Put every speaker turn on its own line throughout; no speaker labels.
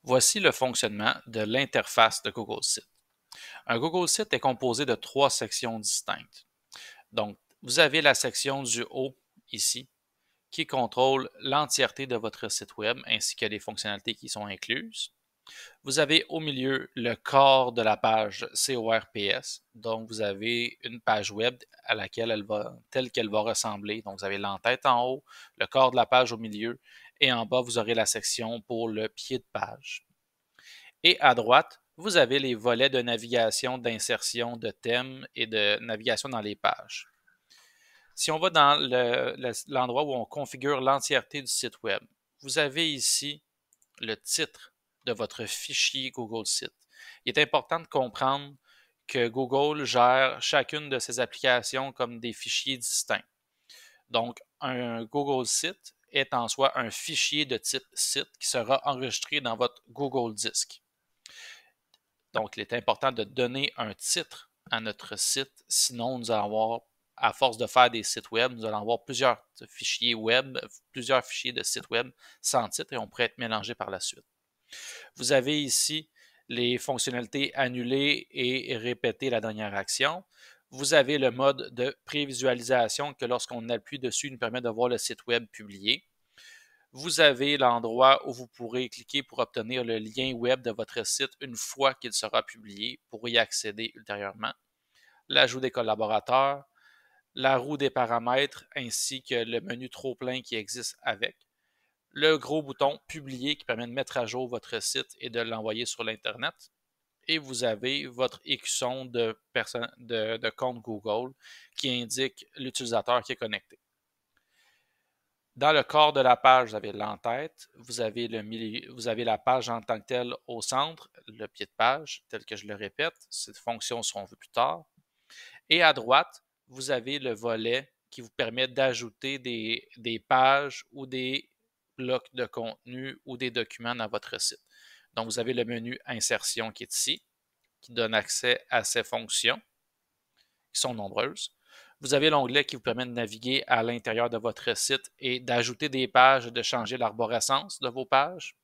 Voici le fonctionnement de l'interface de Google Sites. Un Google Site est composé de 3 sections distinctes. Donc, vous avez la section du haut ici qui contrôle l'entièreté de votre site web ainsi que les fonctionnalités qui sont incluses. Vous avez au milieu le corps de la page CORPS. Donc, vous avez une page web à laquelle telle qu'elle va ressembler. Donc, vous avez l'entête en haut, le corps de la page au milieu et en bas, vous aurez la section pour le pied de page. Et à droite, vous avez les volets de navigation, d'insertion de thèmes et de navigation dans les pages. Si on va dans l'endroit où on configure l'entièreté du site web, vous avez ici le titre de votre fichier Google Site. Il est important de comprendre que Google gère chacune de ses applications comme des fichiers distincts. Donc, un Google Site est en soi un fichier de type site qui sera enregistré dans votre Google Disk. Donc, il est important de donner un titre à notre site, sinon nous allons avoir, à force de faire des sites web, nous allons avoir plusieurs fichiers web, plusieurs fichiers de sites web sans titre et on pourrait être mélangés par la suite. Vous avez ici les fonctionnalités annuler et répéter la dernière action. Vous avez le mode de prévisualisation que lorsqu'on appuie dessus, nous permet de voir le site web publié. Vous avez l'endroit où vous pourrez cliquer pour obtenir le lien web de votre site une fois qu'il sera publié pour y accéder ultérieurement. L'ajout des collaborateurs, la roue des paramètres ainsi que le menu trop-plein qui existe avec. Le gros bouton publier qui permet de mettre à jour votre site et de l'envoyer sur l'Internet. Et vous avez votre écusson de compte Google qui indique l'utilisateur qui est connecté. Dans le corps de la page, vous avez l'entête, vous avez la page en tant que telle au centre, le pied de page, tel que je le répète. Ces fonctions seront vues plus tard. Et à droite, vous avez le volet qui vous permet d'ajouter des pages ou des blocs de contenu ou des documents dans votre site. Donc, vous avez le menu Insertion qui est ici, qui donne accès à ces fonctions, qui sont nombreuses. Vous avez l'onglet qui vous permet de naviguer à l'intérieur de votre site et d'ajouter des pages et de changer l'arborescence de vos pages.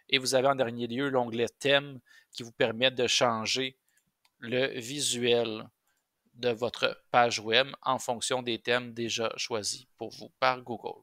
Et vous avez en dernier lieu l'onglet Thème qui vous permet de changer le visuel de votre page web en fonction des thèmes déjà choisis pour vous par Google.